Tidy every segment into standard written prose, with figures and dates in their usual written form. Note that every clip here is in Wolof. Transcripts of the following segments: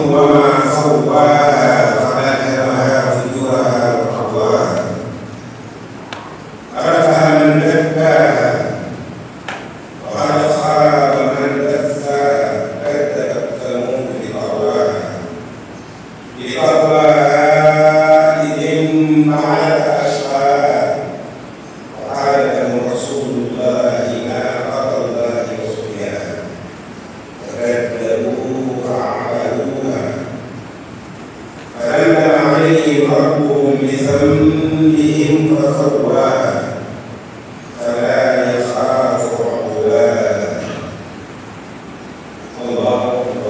وما سوى عليهم ربهم بذنبهم فسواها فلا يخاف عقباها. الله أكبر.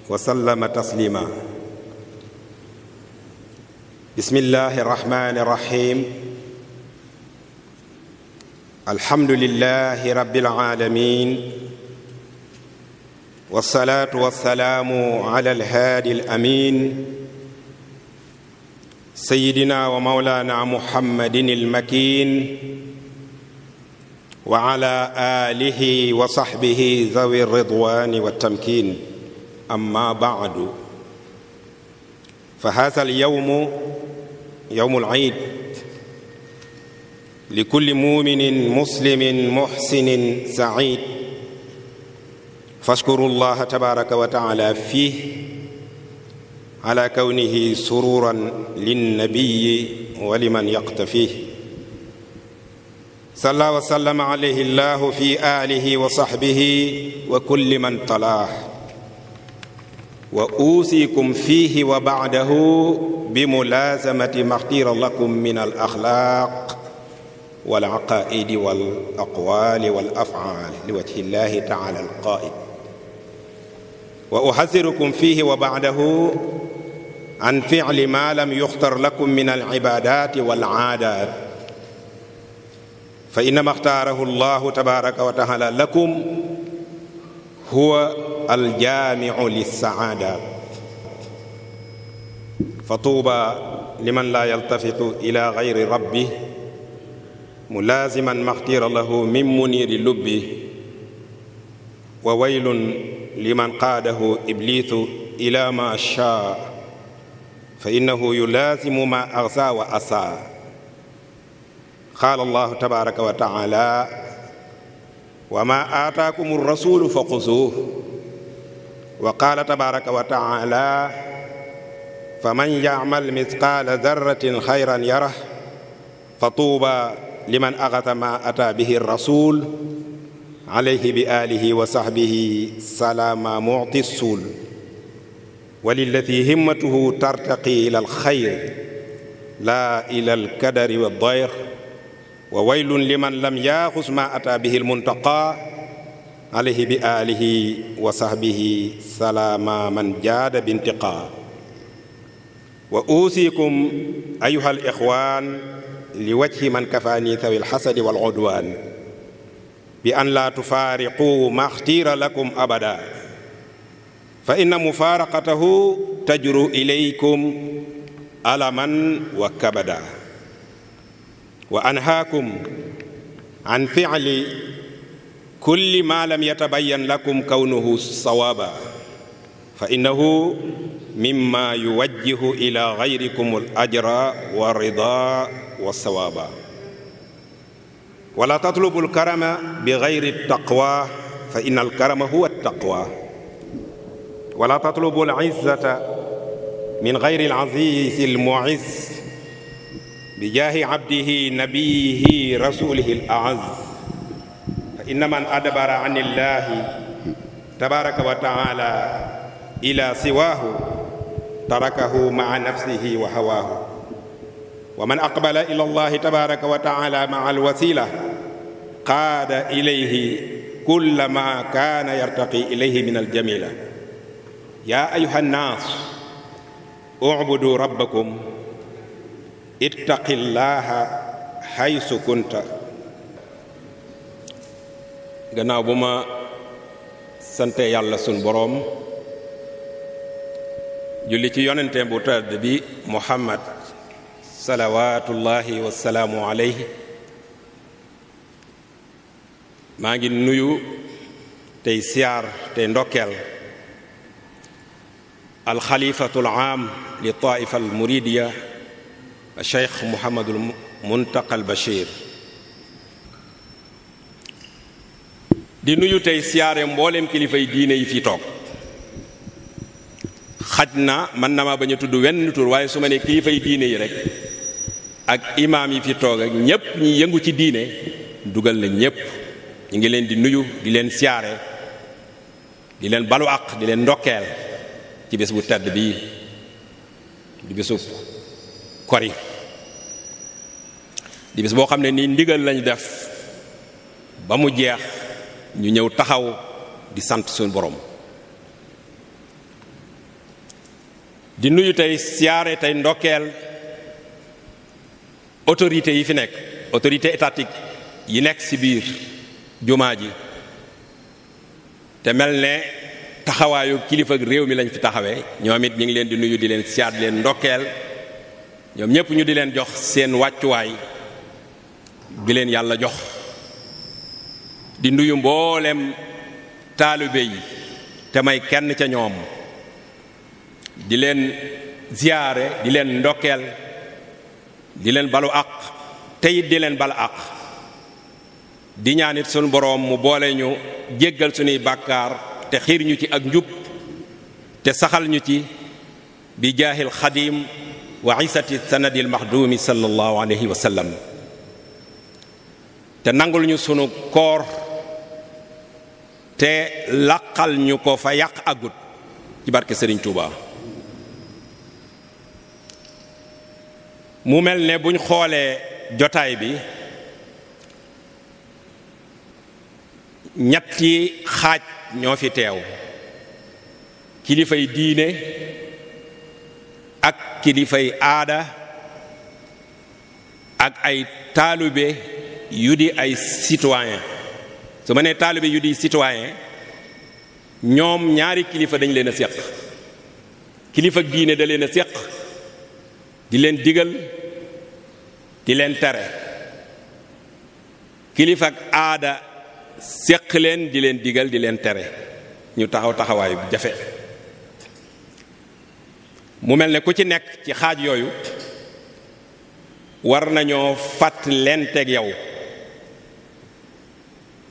وسلم تسليما. بسم الله الرحمن الرحيم. الحمد لله رب العالمين، والصلاة والسلام على الهادي الأمين سيدنا ومولانا محمد المكين وعلى آله وصحبه ذوي الرضوان والتمكين. أما بعد، فهذا اليوم يوم العيد لكل مؤمن مسلم محسن سعيد، فاشكروا الله تبارك وتعالى فيه على كونه سرورا للنبي ولمن يقتفيه. صلى وسلم عليه الله في آله وصحبه وكل من تلاه. وأوصيكم فيه وبعده بملازمة ما اختير لكم من الأخلاق والعقائد والأقوال والأفعال لوجه الله تعالى القائد. وأحذركم فيه وبعده عن فعل ما لم يختر لكم من العبادات والعادات، فإنما اختاره الله تبارك وتعالى لكم هو الجامع للسعادة. فطوبى لمن لا يلتفت إلى غير ربه ملازما ما اختير له من منير لبه، وويل لمن قاده إبليس إلى ما شاء فإنه يلازم ما أغزى وأسى. قال الله تبارك وتعالى: وما آتاكم الرسول فخذوه. وقال تبارك وتعالى: فمن يعمل مثقال ذرة خيرا يره. فطوبى لمن أخذ ما أتى به الرسول عليه بآله وصحبه سلام معطي السول، وللذي همته ترتقي إلى الخير لا إلى الكدر والضير. وويل لمن لم يأخذ ما أتى به المنتقى عليه بآله وصحبه سلام من جاد بانتقاء. وأوصيكم أيها الإخوان لوجه من كفاني ذوي الحسد والعدوان بأن لا تفارقوا ما اختير لكم أبدا، فإن مفارقته تجر إليكم ألما وكبدا. وأنهاكم عن فعل كل ما لم يتبين لكم كونه صوابا، فإنه mimma yuwajjihu ila gayrikum al ajra wa rida wa sawaba wala tatlubu al karama bi gayri taqwa fa inna al karama huwa taqwa wala tatlubu al izzata min gayri al aziz al mu'izz bi jaahi abdihi nabiyihi rasulihi al a'azz fa inna man adbara an illahi tabaraka wa ta'ala ila siwaahu tarakahu ma'a nafsihi wa hawaahu wa man aqbala ila allahi tabaraka wa ta'ala ma'a alwasila qaada ilayhi kulla ma kaana yartaqi ilayhi min aljamila yaa ayyuha nnaas u'budu rabbakum ittaqillaha haysu kunta. gannaaw bu ma sante yàlla sun boroom julli ci yonente bu tedd bi Muhammad salawaatullahi wasalaamu alayhi maa ngi nuyu tey siyaar tey ndokkeel alxalifatul aam li taifa al muridiya cheikh Muhammadul Muntaqa al Bachir di nuyu tey siyaare mboolem kilifay diine yi fi toog xaj na man na ma bañ a tudd wenn tur waaye su ma ne kilifay diine yi rek ak imaam yi fi toog ak ñépp ñi yëngu ci diine dugal na ñépp ñu ngi leen di nuyu di leen siyaare di leen balu àq di leen ndokkeel ci bés bu tedd bii di bésu kori di bés boo xam ne nii ndigal lañu def ba mu jeex ñu ñëw taxaw di sant suñu borom di nuyu tey siyaare tey ndokkeel autorité yi fi nekk autorité étatique yi nekk ci biir jumaa ji te mel ne taxawaayu kilifa ak réew mi lañ fi taxawee ñoom it ñu ngi leen di nuyu di leen siyaar di leen ndokkeel ñoom ñépp ñu di leen jox seen wàccuwaay bi leen yàlla jox di nuyu mboolem taalibe yi te may kenn ca ñoom di leen ziyaare di leen ndokkeel di leen balu àq te it di leen bal àq di ñaanit sunu boroom mu boole ñu jéggal sunuy bàkkaar te xiir ñu ci ak njub te saxal ñu ci bi jaahil xadim wa isati sanadil maxdumi sallallahu alayhi wa sallam te nangul ñu sunu koor te laqal ñu ko fa yàq agut ci barke Serigne Touba. mu mel ne buñ xoolee jotaay bi ñetti xaaj ñoo fi teew kilifay diine ak kilifay aada ak ay taalibe yu di ay citoyen su ma nee taalibe yu di citoyen ñoom ñaari kilifa dañ leen a séq kilifa ak diine da leen a séq di leen digal di leen tere kilifa ak aada séq leen di leen digal di leen tere ñu taxaw taxawaay bu jafe mu mel ne ku ci nekk ci xaaj yooyu war nañoo fàttalenteeg yow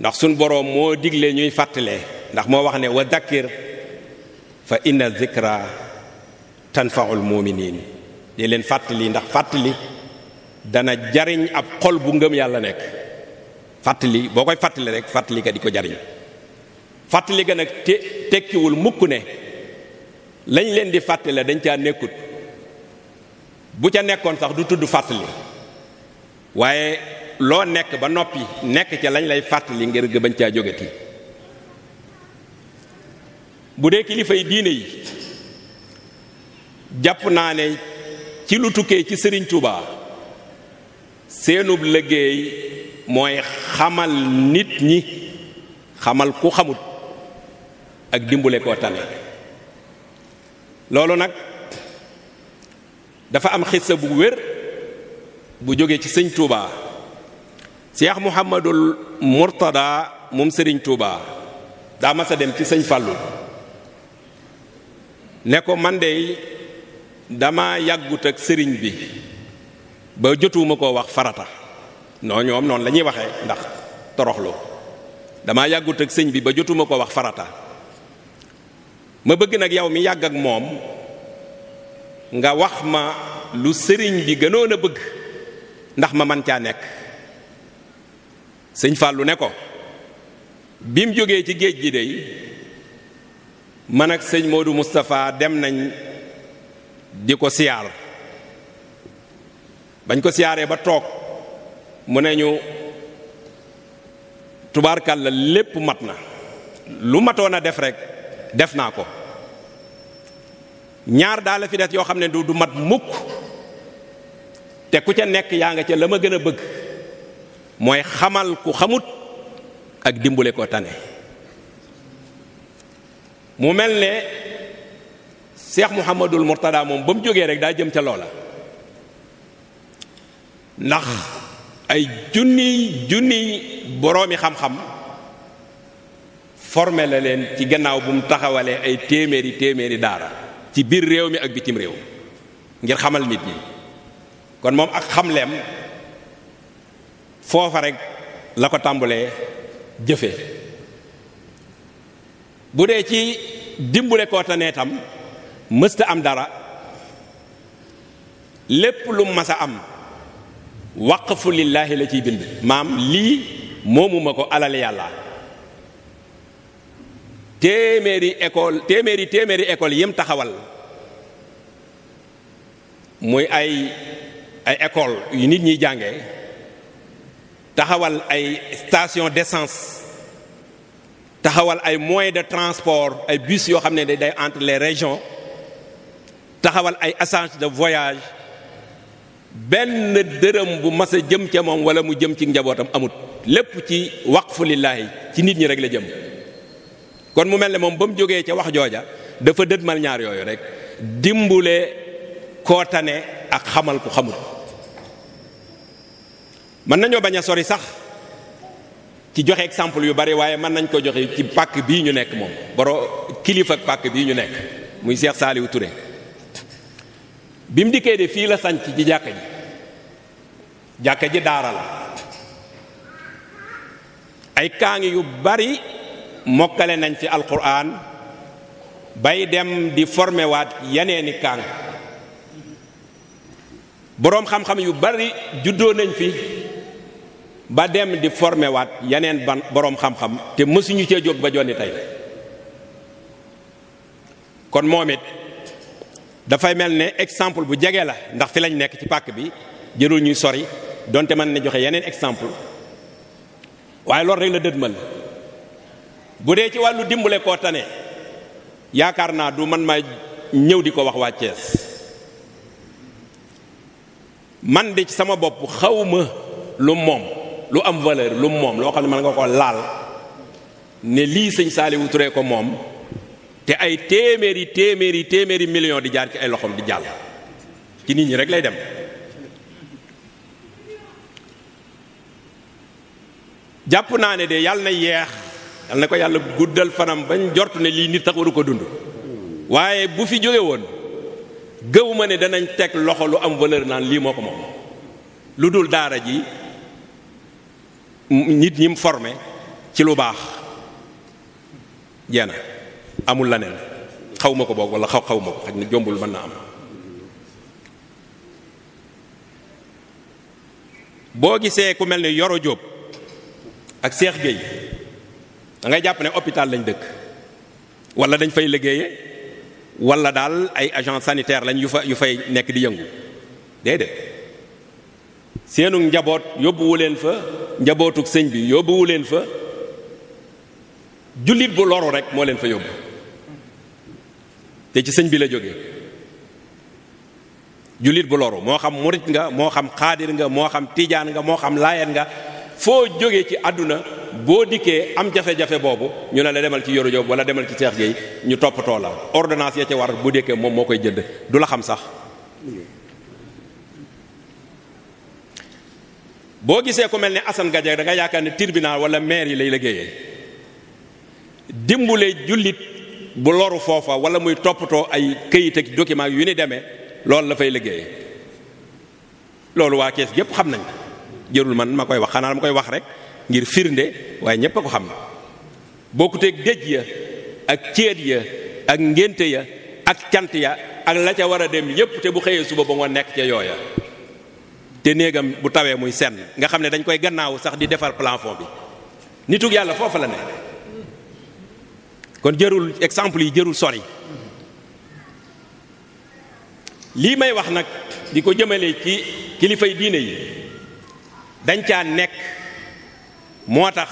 ndax suñ boroom moo digle ñuy fàttalee ndax moo wax ne wa dakkir fa inna zikra tanfaul muminin di leen fàttali ndax fàttali dana jariñ ab xol bu ngëm yàlla nekk fàttali boo koy fàttali rek fàttali ka di ko jariñ fàttali ga nag tekkiwul mukk ne lañ leen di fàttale dañ caa nekkut bu ca nekkoon sax du tudd fàttali waaye loo nekk ba noppi nekk ca lañ lay fàttali ngir nga bañ caa jógati bu dee kilifa yi diine yi jàpp naa ne ci lu tukkee ci Sëriñ Tuubaa seenub liggéey mooy xamal nit ñi xamal ku xamut ak dimbule koo tane loolu nag dafa am xissa bu wér bu jóge ci sëñ Touba Cheikh Mouhamadul Mourtada moom Sëriñ Touba daa mas a dem ci sëñ Fallou ne ko man de dama yàggut ak sëriñ bi ba jotuma koo wax farata non ñoom noonu la ñuy waxee ndax toroxlu dama yàggut ak sëñ bi ba jotuma koo wax farata ma bëgg nag yow mi yàgg ak moom nga wax ma lu sëriñ bi gënoon a bëgg ndax ma man caa nekk. sëñ Fallou ne ko bi mu jógee ci géej gi dey man ak sëñ Modou Moustapha dem nañ di ko siyaar bañ ko siyaaree ba toog mu ne ñu tubaarkàlla lépp mat na lu matoon a def rek def naa ko ñaar daal la fi des yoo xam ne du mat mukk te ku ca nekk yaa nga ca la ma gën a bëgg mooy xamal ku xamut ak dimbule ko tane. mu mel ne Cheikh Mouhamadul Mourtada moom ba mu jógee rek daa jëm ca loola ndax ay junniy boroomi xam-xam formé la leen ci gannaaw bu mu taxawalee ay téeméeri daara ci biir réew mi ak bitim réew ngir xamal nit ñi kon moom ak xamleem foofa rek la ko tàmbulee jëfe bu dee ci dimbule koo tane tam mësta am dara lépp lu mas a am waqfu lillaahi la ciy bind maam lii moomuma ko alal yàlla téeméeri école yim taxawal muy ay école yu nit ñiy jànge taxawal ay station d'essence taxawal ay moyens de transport ay bus yoo xam ne day entre les régions taxawal ay agence de voyage benn dërëm bu mas a jëm ca moom wala mu jëm ci njabootam amut lépp ci waqfu lillaahi ci nit ñi rek la jëm kon mu mel ne moom ba mu jógee ca wax jooja dafa dëdmal ñaar yooyu rek dimbule koo tane ak xamal ku xamut mën nañoo bañ a sori sax ci joxe exemple yu bari waaye mën nañ ko joxe ci pàkk bii ñu nekk moom kilifa ak pàkk bii ñu nekk muy Cheikh Saliou Touré bi mu dikkee de fii la sanc ci jàkka ji daara la ay kaangi yu bari mokkale nañ ci alquran bay dem di formé waat yeneeni kaang boroom xam-xam yu bari juddoo nañ fi ba dem di formé waat yeneen boroom xam-xam te mësuñu cee jóg ba jonni tey kon moom it dafay mel ne exemple bu jege la ndax fi lañ nekk ci pàkk bi jërul ñuy sori donte mën na joxe yeneen exemple waaye loolu rek la dëdmal bu dee ci wàllu dimbale koo tane yaakaar naa du man ma ñëw di ko wax waa Thiès man de ci sama bopp xawma lu moom lu am valeur lu moom loo xam ne mën nga ko laal ne lii sëñ Saliou Touré ko moom te ay téeméeri millions di jaar ci ay loxoom di jàll ci nit ñi rek lay dem jàpp naa ne de yàlla na yeex yàlla na ko yàlla guddal fanam bañ jortu ne lii nit tax waru ko dund waaye bu fi jóge woon gëwuma ne danañ teg loxo lu am valeur naan lii moo ko moom lu dul daara ji nit ñi mu formé ci lu baax jeena amul la neen xaw ma ko boog wala xaw ma ko xaj na jombul mën na am boo gisee ku mel ne Yoro Diop ak Cheikh Gueye da ngay jàpp ne hôpital lañ dëkk wala dañ fay liggéeye wala daal ay agent sanitaire lañ yu fay nekk di yëngu déedéet seenu njaboot yóbbuwu leen fa njabootuk sëñ bi yóbbuwu leen fa jullit bu loru rek moo leen fa yóbbu te ci sëñ bi la jógee jullit bu loru moo xam murit nga moo xam xaadir nga moo xam tijaan nga moo xam laayeen nga foo jógee ci àdduna boo dikkee am jafe-jafe boobu ñu ne la demal ci Yoro Diop wala demal ci Cheikh Gueye ñu toppatoo la ordonnance ya ca war bu dikkee moom moo koy jënd du la xam sax boo gisee ku mel ne Assane Gadiaga da nga yaakaar ne tribunal wala maire yi lay liggéeyee dimbule jullit bu loru foofa wala muy toppatoo ay këyit ak document yu ni demee loolu la fay liggéeyee. loolu waa Kees yépp xam nañ jërul man ma koy wax, xanaa ma koy wax rek ngir firnde, waaye ñépp a ko xam. bokkuteeg dëj ya ak céet ya ak ngénte ya ak cant ya ak la ca war a dem yépp, te bu xëyee suba ba nga nekk ca yooya, te néegam bu tawee muy senn nga xam ne dañ koy gannaaw sax di defar plafond bi. nitug yàlla foofa la ne. kon jërul exemple yi jërul sori. lii may wax nag di ko jëmale ci kilifay diine yi dañ caa nekk, moo tax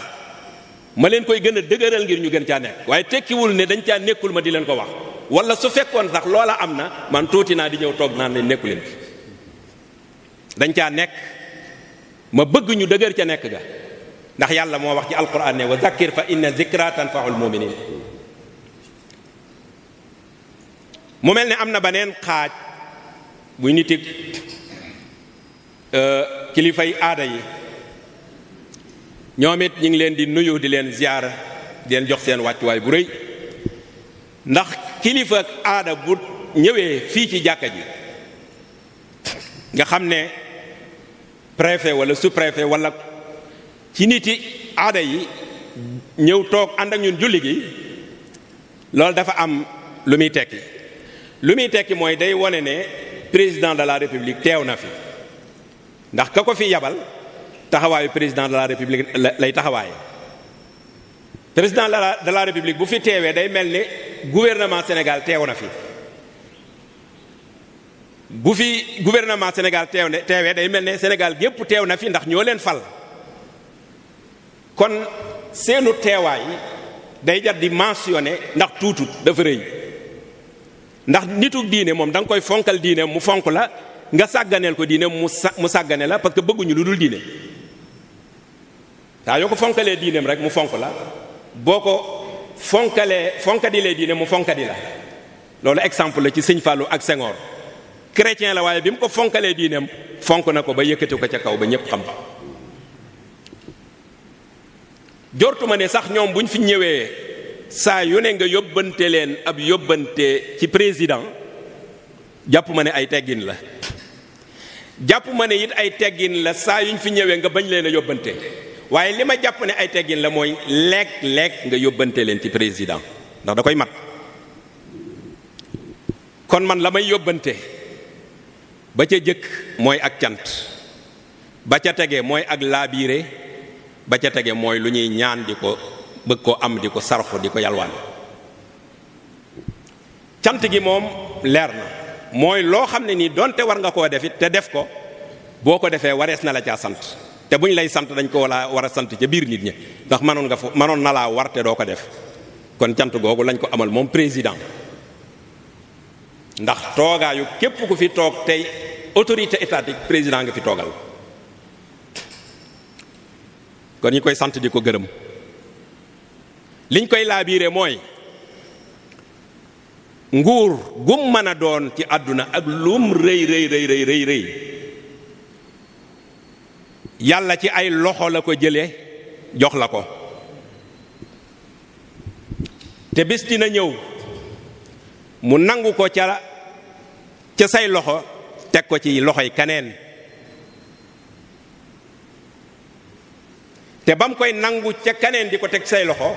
ma leen koy gën a dëgëral ngir ñu gën caa nekk, waaye tekkiwul ne dañ caa nekkul ma di leen ko wax, wala su fekkoon sax loola am na man tuuti naa di ñëw toog naan leen nekku leen dañ caa nekk, ma bëgg ñu dëgër ca nekk ga, ndax yàlla moo wax ci alquran ne wa zakkir fa inna zikra tanfaul muminin. mu mel ne am na beneen xaaj buy niti kilifay aada yi, ñoom it ñu ngi leen di nuyu di leen ziyaara di leen jox seen wàccuwaay bu rëy, ndax kilifa aada bu ñëwee fii ci jàkka ji nga xam ne préfet wala sous-préfet wala ci niti aada yi ñëw toog ànd ak ñun julli gi, loolu dafa am lu muy tekki. lu muy tekki mooy day wone ne président de la république teew na fi, ndax ka ko fi yabal taxawaayu président de la république lay taxawaaye. président de la république bu fi teewee day mel ni gouvernement Sénégal teew na fi, bu fi gouvernement Sénégal teewee day mel ne Sénégal gépp teew na fi, ndax ñoo leen fal. kon seenu teewaay day jar di mentionné, ndax tuutut dafa rëy. ndax nitu diine moom da nga koy fonkal diine mu fonk la, nga sàgganeel ko diine mu sàggane la, parce que bëgguñu lu dul diine. saa yoo ko fonkalee diineem rek mu fonk la, boo ko fonkadilee diine mu fonkadi la. loolu exemple la ci sëñ Fallou ak Senghor. chrétien la waaye bi mu ko fonkalee diineem fonk na ko ba yëkkati ko ca kaw ba ñépp xam. jortuma ne sax ñoom buñ fi ñëwee saa yu ne nga yóbbante leen ab yóbbante ci président, jàpp ma ne ay teggin la. jàpp ma ne it ay teggin la saa yuñ fi ñëwee nga bañ leen a yóbbante, waaye li ma jàpp ne ay teggin la mooy lekk nga yóbbante leen ci président, ndax da koy mat. kon man la may yóbbante ba ca jëkk mooy ak cant, ba ca tege mooy ak laabiire, ba ca tege mooy lu ñuy ñaan di ko bëgg ko am, di ko sarxu, di ko yalwaan. cant gi moom leer na, mooy loo xam ne nii donte war nga koo def it te def ko, boo ko defee warees na la caa sant, te buñ lay sant dañ ko war a sant ca biir nit ñi, ndax mënoon na laa war te doo ko def. kon cant googu lañ ko amal moom président, ndax toogaayu képp ku fi toog tey autorité étatique président nga fi toogal. kon ñi koy sant di ko gërëm. liñ koy laabiire mooy nguur gum mën a doon ci àdduna ak lum rëy yàlla ci ay loxo la ko jële jox la ko, te bis dina ñëw mu nangu ko ca say loxo teg ko ci loxoy kaneen, te bam koy nangu ca kaneen di ko teg say loxo,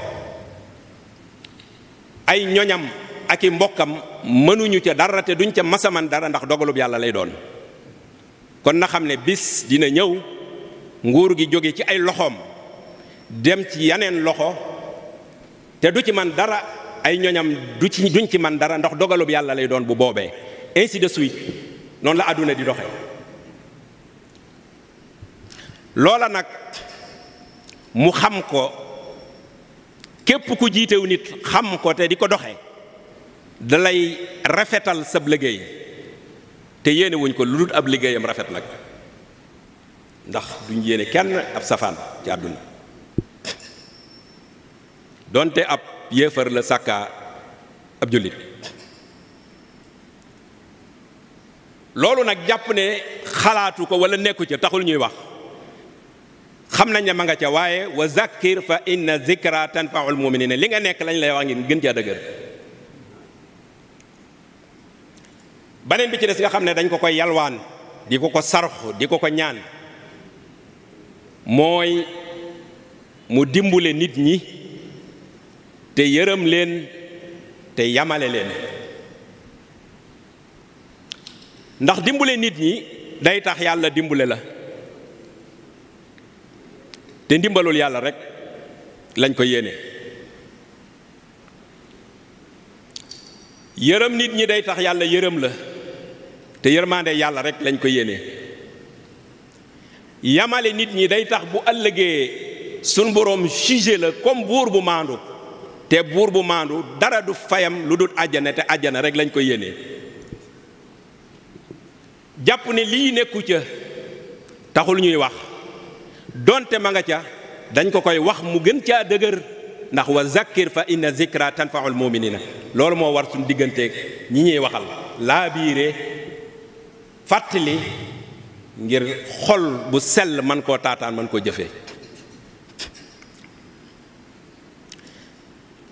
ay ñoñam ak i mbokkam mënuñu ca dara te duñ ca masaman dara, ndax dogalub yàlla lay doon. kon na xam ne bis dina ñëw nguur gi jóge ci ay loxoom dem ci yeneen loxo, te du ci man dara, ay ñoñam duñ ci man dara, ndax dogalub yàlla lay doon bu boobee. ainsi de suite noonu la àdduna di doxe. loola nag mu xam ko, képp ku jiitewu nit xam ko te di ko doxe, da lay rafetal sab liggéey, te yéene wuñ ko lu dul ab liggéeyam rafet nag, ndax duñ yéene kenn ab safaan ci àdduna. donte ab yéefar la sàkkaa ab jullit. loolu nag jàpp ne xalaatu ko wala nekku ca taxul ñuy wax, xam nañ ne ma nga ca, waaye wa zakkir fa inna zikra tanfaul muminina, li nga nekk lañ lay wax ngir gën caa dëgër. beneen bi ci des nga xam ne dañ ko koy yalwaan di ko ko sarxu di ko ko ñaan mooy mu dimbule nit ñi te yërëm leen te yamale leen ndax dimbule nit ñi day tax yàlla dimbule la te ndimbalul yàlla rek lañ ko yéene. yërëm nit ñi day tax yàlla yërëm la te yërmaande yàlla rek lañ ko yéene. yamale nit ñi day tax bu ëllëgee sun boroom jugé la comme buur bu maandu te buur bu maandu dara du fayam lu dul àjjana te àjjana rek lañ ko yéene. jàpp ne lii nekku ca taxul ñuy wax donte ma nga ca dañ ko koy wax mu gën caa dëgër ndax wa zakkir fa inna zikra tanfaul muminina loolu moo war suñu digganteeg ñi ñuy waxal laa biire fàttali ngir xol bu sell man koo taataan man koo jëfee.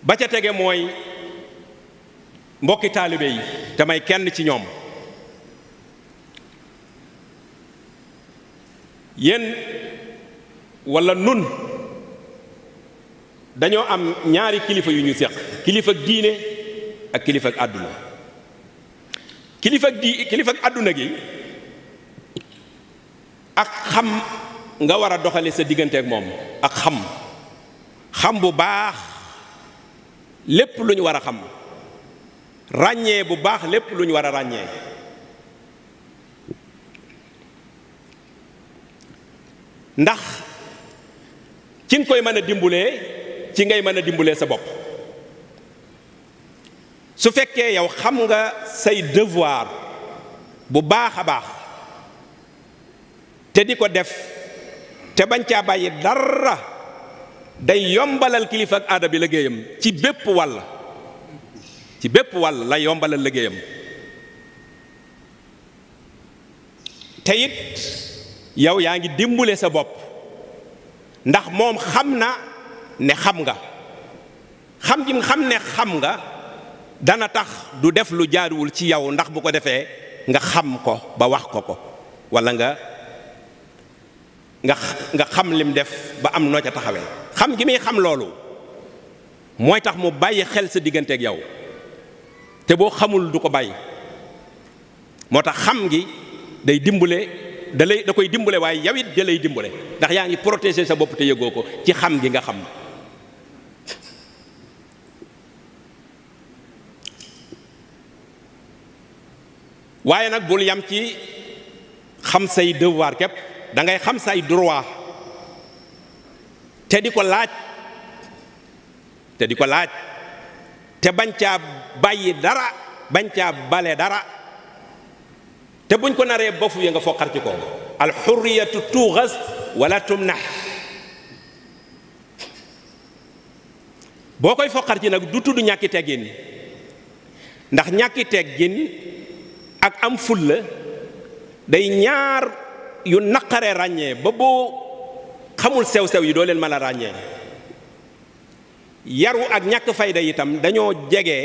ba ca tege mooy mbokki taalibe yi te may kenn ci ñoom yéen walla nun dañoo am ñaari kilifa yu ñu seq kilifa ak diine ak kilifa ak àdduna. kilifa ak àdduna gi ak xam nga war a doxale sa diggante ak moom ak xam bu baax lépp lu ñu war a xam ràññee bu baax lépp lu ñu war a ràññee. ndax ci nga koy mën a dimbulee ci ngay mën a dimbulee sa bopp su fekkee yow xam nga say devoir bu baax a baax te di ko def te bañ caa bàyyi dara day yombalal kilifa ak aada bi liggéeyam ci bépp wàll la yombalal liggéeyam te it yow yaa ngi dimbule sa bopp ndax moom xam na ne xam nga xam gi xam ne xam nga dana tax du def lu jaaruwul ci yow ndax bu ko defee nga xam ko ba wax ko walla nga xam lim def ba am noo ca taxawee. xam gi muy xam loolu mooy tax mu bàyyi xel sa digganteeg yow te boo xamul du ko bàyyi moo tax xam gi day dimbule da koy dimbale waaye yow it da lay dimbale ndax yaa ngi protéger sa bopp te yëgoo ko ci xam gi nga xam. waaye nag bul yam ci xam say devoir képp da ngay xam say droit te di ko laaj te bañ caa bàyyi dara bañ caa bale dara te buñ ko naree bofu ya nga foqar ci ko al hurriyatu tughas wala tumnah boo koy foqar ci nag du tudd ñàkki teggin ndax ñàkki teggin ak am fulla day ñaar yu naqaree ràññee ba boo xamul sew-sew yi doo leen mën a ràññee. yaru ak ñàkk fayda itam dañoo jege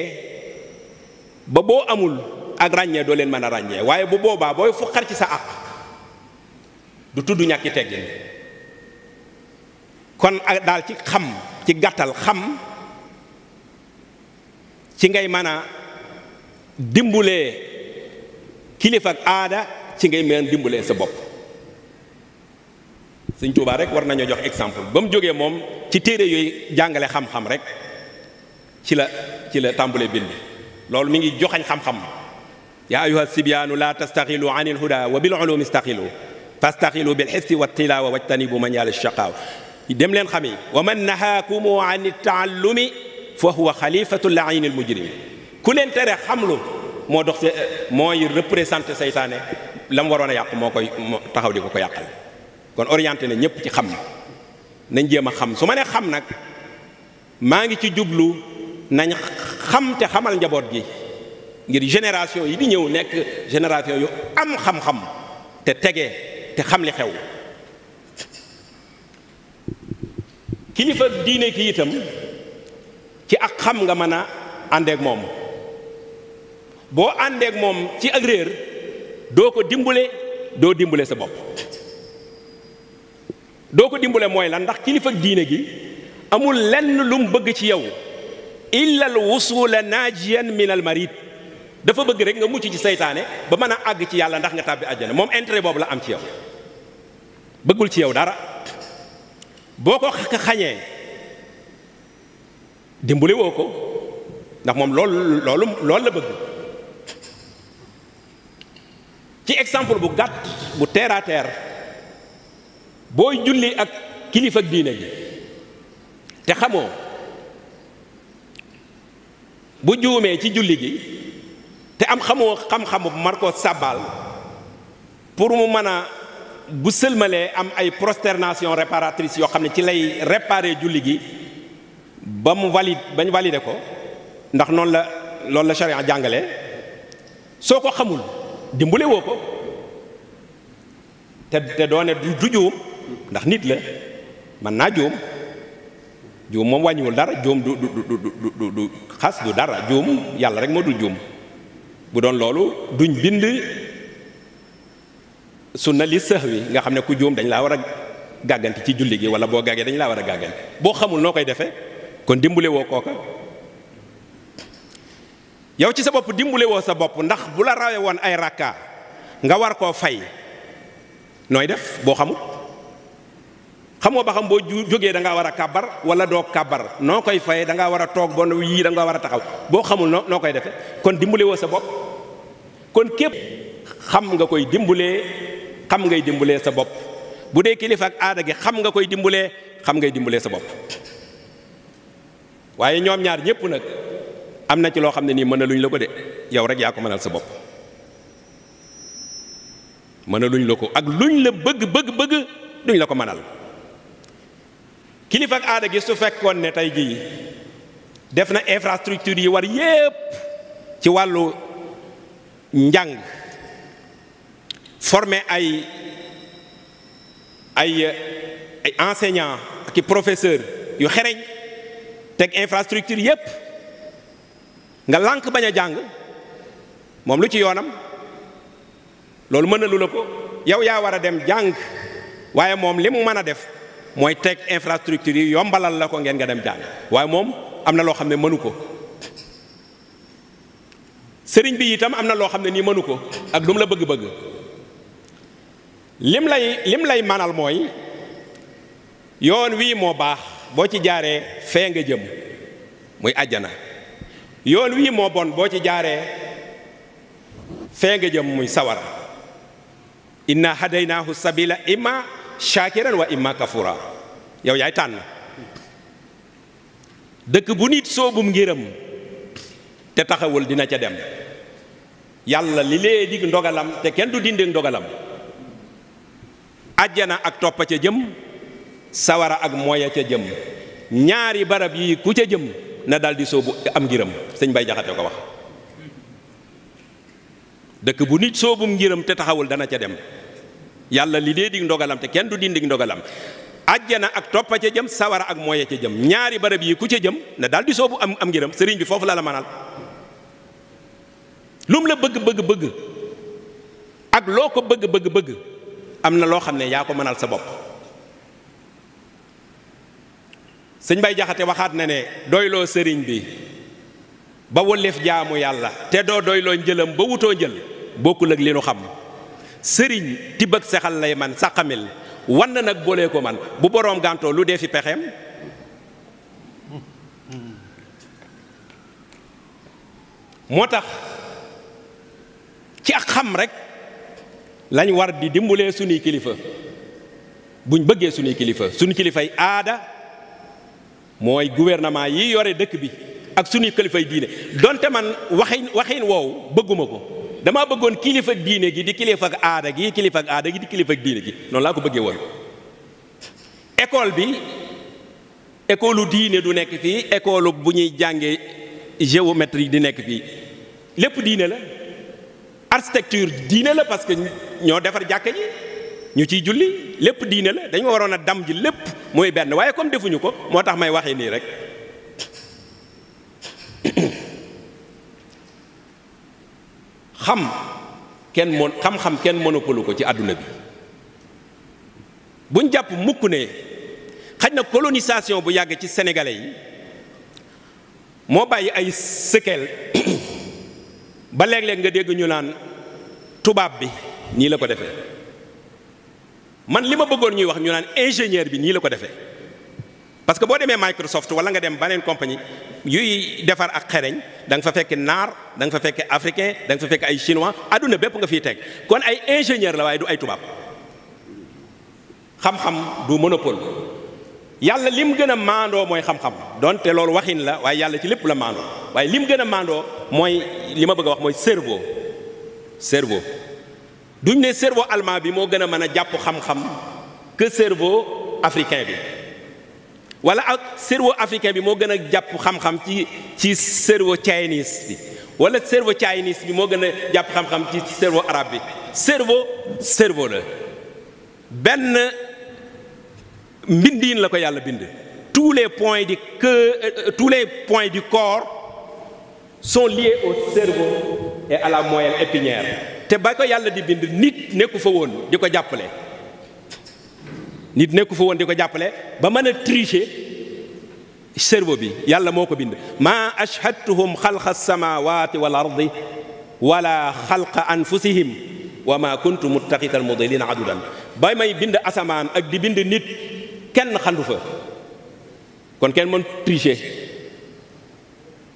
ba boo amul ak ràññee doo leen mën a ràññee waaye bu boobaa booy fuqar ci sa àq du tudd ñàkki teggin. kon ak daal ci xam ci gàttal xam ci ngay mën a dimbulee kilifa ak aada ci ngay mën dimbulee sa bopp. Sëñ Tuubaa rek war nañoo jox exemple ba mu jógee moom ci téere yooyu jàngale xam-xam rek ci la tàmbulee bind loolu mi ngi joxañ xam-xam yaa ayyuha sibyaanu la tastaxilu an il huda wa bil ulumi staxilu fastaxilu bil xifsi wa tilawa wajtanibu man yàlla shaqaaw dem leen xami wa man nahaakumu an taallumi fa huwa xalifatu lain al mujrim ku leen tere xamlu moo dox mooy représenté seytaane la mu waroon a yàq moo taxaw di ko yàqal. kon orienté na ñëpp ci xam nañ jéem a xam su ma nee xam nag maa ngi ci jublu nañ xam te xamal njaboot gi ngir génération yi di ñëw nekk génération yu am xam-xam te tege te xam li xew. kilifa diine ki itam ci ak xam nga mën a àndeek moom boo àndeek moom ci ak réer doo ko dimbale, doo dimbale sa bopp. doo ko dimbale mooy lan? ndax kilifa ak diine gi amul lenn lu mu bëgg ci yow illa al wusula naajiyan min al marid. dafa bëgg rek nga mucc ci seytaane ba mën a àgg ci yàlla ndax nga tàbbi àjjana. moom intérêt boobu la am ci yow, bëggul ci yow dara. boo ko xañee dimbale woo ko, ndax moom loolu la bëgg. ci exemple bu gàtt bu terre à terre, booy julli ak kilifa ak diine gi te xamoo bu juumee ci julli gi te am xamoo xam-xamu mar ko sàbbaal pour mu mën a bu sëlmalee am ay prosternation réparatrice yoo xam ne ci lay réparer julli gi ba mu bañ validé ko, ndax loolu la charia jàngale. soo ko xamul dimbale woo ko, te doone du juum, ndax nit la mën naa juum moom wàññiwul dara. juum du xas du dara. juum yàlla rek moo dul juum. bu doon loolu duñ bind sunna li sahwi nga xam ne ku juum dañ laa war a gàgganti ci julli gi, wala boo gàggee dañ laa war a gàgganti. boo xamul noo koy defee kon dimbale woo kooka. yow ci sa bopp dimbale woo sa bopp, ndax bu la rawee woon ay rakka nga war koo fay nooy def boo xamul? xamoo ba xam boo jógee da ngaa war a kàbbar wala doo kàbbar, noo koy fay da ngaa war a toog ba yii da nga war a taxaw. boo xamul noo koy defee kon dimbale woo sa bopp. kon képp xam nga koy dimbalee, xam ngay dimbalee sa bopp. bu dee kilifa ak aada gi xam nga koy dimbalee, xam ngay dimbalee sa bopp. waaye ñoom ñaar ñëpp nag am na ci loo xam ne nii mënaluñ la ko de, yow rek yaa ko mënal sa bopp. mënaluñ la ko, ak luñ la bëgg duñ la ko mënal. kilifa ak aada gi su fekkoon ne tey jii def na infrastructure yi war yépp ci wàllu njàng, former ay enseignants ak i professeurs yu xereñ, teg infrastructure yépp, nga lànk bañ a jàng, moom lu ci yoonam? loolu mënalu la ko. yow yaa war a dem jàng, waaye moom li mu mën a def mooy teg infrastructure yi yombalal la ko ngeen nga dem jàng. waaye moom am na loo xam ne mënu ko. sëriñ bi itam am na loo xam ne nii mënu ko, ak lu mu la bëgg-bëgg. lim lay manal mooy yoon wii moo baax, boo ci jaaree fee nga jëm muy àjjana. yoon wii moo bon, boo ci jaaree fee nga jëm muy sawara. inna hadaynaahu sabila imma shakiran wa imma kafura. yow yaay tànn. dëkk bu nit soobum ngiram te taxawul dina ca dem. yàlla li lee dig ndogalam te kenn du dindi ndogalam. àjjana ak toppa ca jëm, sawara ak moya ca jëm. ñaari barab yi ku ca jëm na daldi soobu am ngiram. sëñ Bay Jaxate ko wax. dëkk bu nit soobum ngiram te taxawul dana ca dem. yàlla li dee dig ndogalam te kenn du dindi ndogalam. àjjana ak toppa ca jëm, sawara ak moya ca jëm. ñaari barab yi ku ca jëm na daldi soobu am ngiram. sëriñ bi foofu la la manal. lum la bëgg ak loo ko bëgg am na loo xam ne yaa ko mënal sa bopp. sëñ Bay Jaxate waxaat na ne doyloo sëriñ bi ba wëlleef jaamu yàlla te doo doyloo njëlam ba wutoo njël bokkul ak li nu xam. sëriñ tibb ak sexal lay man saqamil wan na nag boolee ko man. bu boroom gàntoo lu dee fi pexeem. moo tax ci ak xam rek lañ war di dimbalee sunuy kilifa buñ bëggee sunuy kilifa. suñu kilifay aada mooy gouvernement yi yore dëkk bi ak sunuy kilifay diine. donte man waxin woowu bëgguma ko. damaa bëggoon kilifa ak diine gi di kilifa ak aada gi di kilifa ak diine gi noonu laa ko bëggee woon. école bi école diine du nekk fii, école bu ñuy jàngee géométrie di nekk fii. lépp diine la. architecture diine la parce que ñoo defar jàkka ji ñu ciy julli. lépp diine la. dañu waroon a dam ji lépp mooy benn, waaye comme defuñu ko moo tax may waxee nii rek. xam-xam kenn monopole ko ci àdduna bi. buñ jàpp mukk ne xaj na colonisation bu yàgg ci sénégalais yi moo bàyyi ay séquelles ba léeg-léeg nga dégg ñu naan tubaab bi nii la ko defee. man li ma bëggoon ñuy wax ñu naan ingénieur bi nii la ko defee parce que boo demee Microsoft wala nga dem beneen compagnie yuy defar ak xereñ da nga fa fekk naar da nga fa fekk africain da nga fa fekk ay chinois adduna bépp nga fiy teg kon ay ingénieur la waaye du ay tubaab. xam-xam du monopole yàlla lim gën a maandoo mooy xam-xam donte loolu waxin la waaye yàlla ci lépp la maandoo waaye lim gën a maandoo mooy li ma bëgg a wax mooy cerveau duñ ne cerveau allemand bi moo gën a mën a jàpp xam-xam que cerveau africain bi wala ak cerveau africain bi moo gën a jàpp xam-xam ci cerveau chinese bi wala cerveau chinese bi moo gën a jàpp xam-xam ci cerveau arabe bi cerveau la benn mbindiin la ko yàlla bind. tous les points du corps sont liés au cerveau et à la moelle épinière te ba ko yàlla di bind nit nekku fa woon di ko jàppale ba mën a tricher cerveau bi yàlla moo ko bind. ma ashhadtuhum xalqa samawati wal ardi wala xalqa anfusihim wa ma kuntu muttaxital mudillina adudan ba may bind asamaan ak di bind nit kenn xandu fa kon kenn mën tricher.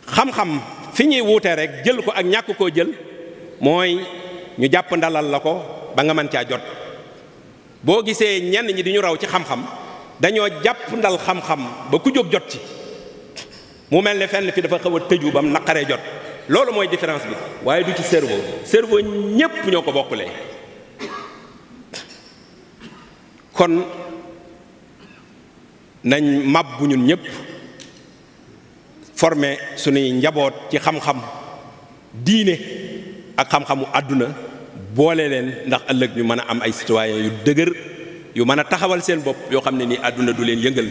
xam-xam fi ñuy wuutee rek jël ko ak ñàkk koo jël mooy ñu jàpp ndalal la ko ba nga mën caa jot. boo gisee ñenn ñi di ñu raw ci xam-xam dañoo jàpp ndal xam-xam ba ku jóg jot ci mu mel ne fenn fi dafa xaw a tëju ba mu naqaree jot. loolu mooy différence bi waaye du ci cerveau ñépp ñoo ko bokkulee. kon nañ màbbu ñun ñëpp former suñuy njaboot ci xam-xam diine ak xam-xamu àdduna boole leen ndax ëllëg ñu mën a am ay citoyens yu dëgër yu mën a taxawal seen bopp yoo xam ne nii àdduna du leen yëngal.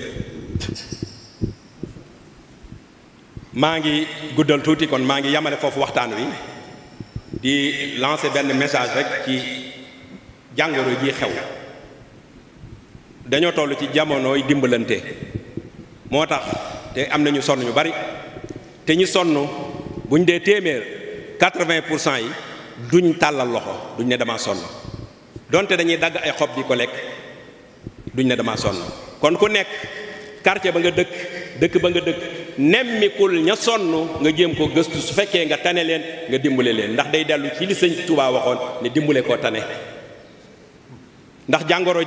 maa ngi guddal tuuti kon maa ngi yamale foofu waxtaan wi di lancer benn message rek ci jàngoro ji xew. dañoo toll ci jamonooy dimbalante moo tax te am na ñu sonn ñu bari te ñu sonn buñ dee téeméer 80% yi duñ tàllal loxo duñ ne damaa sonn donte dañuy dagg ay xob di ko lekk duñ ne damaa sonn. kon ku nekk quartier ba nga dëkk ba nga dëkk nemmikul ña sonn nga jéem ko gëstu su fekkee nga tane leen nga dimbale leen ndax day dellu ci li sëñ Tuubaa waxoon ne dimbale koo tane. ndax jàngoro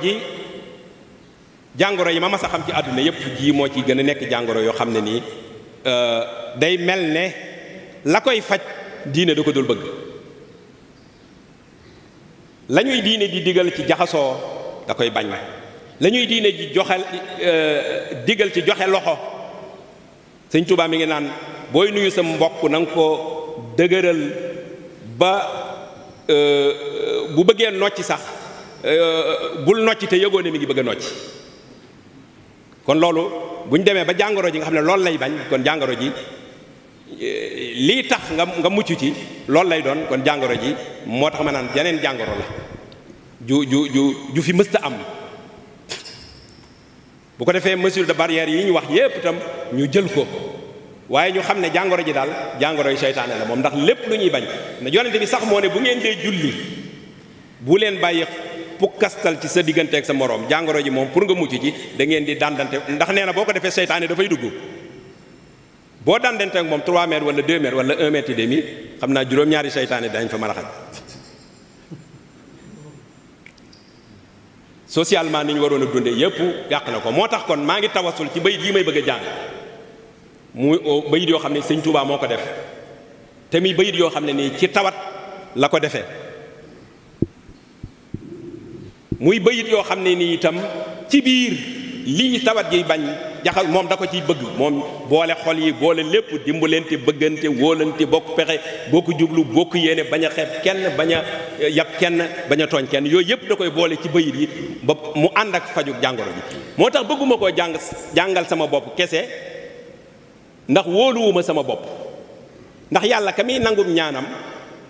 yi ma mas a xam ci àdduna yépp ji moo ci gën a nekk jàngoro yoo xam ne nii day mel ne la koy faj diine da ko dul bëgg. la ñuy diine di digal ci jaxasoo da koy bañ la ñuy diine ji digal ci joxe loxo sëñ Tuubaa mi ngi naan booy nuyu sa mbokk na nga ko dëgëral ba bu bëggee nocci sax bul nocci te yëgoo ne mi ngi bëgg a nocci. kon loolu bu ñu demee ba jàngoro ji nga xam ne loolu lay bañ kon jàngoro ji lii tax nga mucc ci loolu lay doon kon jàngoro ji moo tax ma naan jeneen jàngoro la ju fi mësta am. bu ko defee mesure de barrière yi ñu wax yépp itam ñu jël ko waaye ñu xam ne jàngoro ji daal jàngoro yi seytaane la moom ndax lépp lu ñuy bañ ne yonente bi sax moo ne bu ngeen dee julli bu leen bàyyi pukkastal ci sa diggante ak sa moroom jàngoro ji moom pour nga mucc ci da ngeen di dandante ndax nee na boo ko defee seytaane dafay dugg. boo dandante ak moom 3 mètres wala 2 mètres wala 1 mètre et demi xam naa juróom-ñaari seytaane dañ fa mën a xaj. socialement ni ñu waroon a dundee yépp yàq na ko moo tax kon maa ngi tawasul ci bayit yi may bëgg a jàng muy bayit yoo xam ne sëñ Tuubaa moo ko def te muy bayit yoo xam ne nii ci tawat la ko defee muy bayit yoo xam ne nii itam ci biir lii tawat gi bañ jaxal moom da ko ciy bëgg moom boole xol yi boole lépp dimbalante bëggante wóolante bokk pexe bokk jublu bokk yéene bañ a xeeb kenn bañ a yab kenn bañ a tooñ kenn yooyu yëpp da koy boole ci bayit yi ba mu ànd ak faju jàngoro ji moo tax bëgguma koo jàngal sama bopp kese ndax wóoluwuma sama bopp ndax yàlla ka muy nangum ñaanam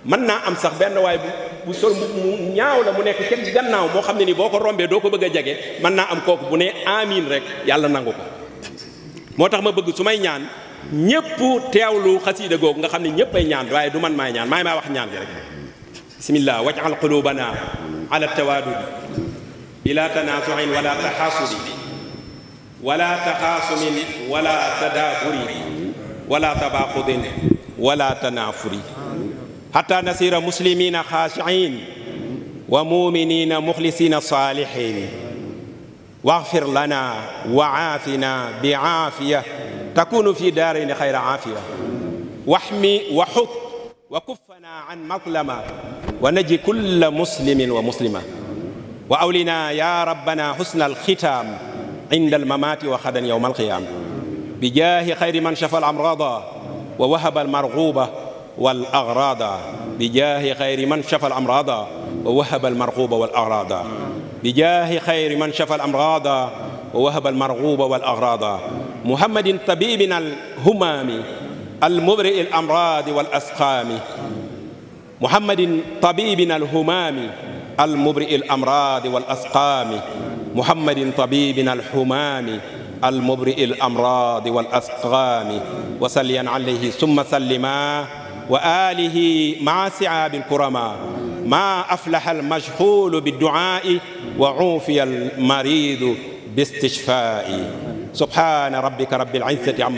mën naa am sax benn waay bu sol mu ñaaw la mu nekk kenn gannaaw moo xam ne ni boo ko rombee doo ko bëgg a jege mën naa am kooku bu ne amiin rek yàlla nangu ko. moo tax ma bëgg su may ñaan ñëpp teewlu xasiida googu nga xam ne ñëpp ay ñaan waaye du man maay ñaan maa wax ñaan gi rek. bismillah waj'al qulubana ala tawaadudi bila tanaasuin wala taxaasudi wala taxaasumin wala tadaaburi wala tabaaqudin wala tanaafuri xataa nasiira muslimina xaashiin wa muminina muxlisina saalihin waxfir lana wa aafina bi aafiya takunu fi daarayni xayra aafiya waxmi wa xut wa kuffana an matlama wa naji kulla muslimin wa muslima wa awlina ya rabbana xusna alxitaam inda almamaati wa xadan yowma alqiyaama bi jaahi xayri man shafa alamraada wa wahaba almarguuba والأغراض بجاه خير من شفى الأمراض ووهب المرغوب والأغراض بجاه خير من شفى الأمراض ووهب المرغوب والأغراض محمد طبيبنا الهمام المبرئ الأمراض والأسقام محمد طبيبنا الهمام المبرئ الأمراض والأسقام محمد طبيبنا الهمام المبرئ الأمراض والأسقام وصليا عليه ثم سلما وآله مع سعاب الكرماء ما أفلح المشغول بالدعاء وعوفي المريض باستشفاء سبحان ربك رب العزة عما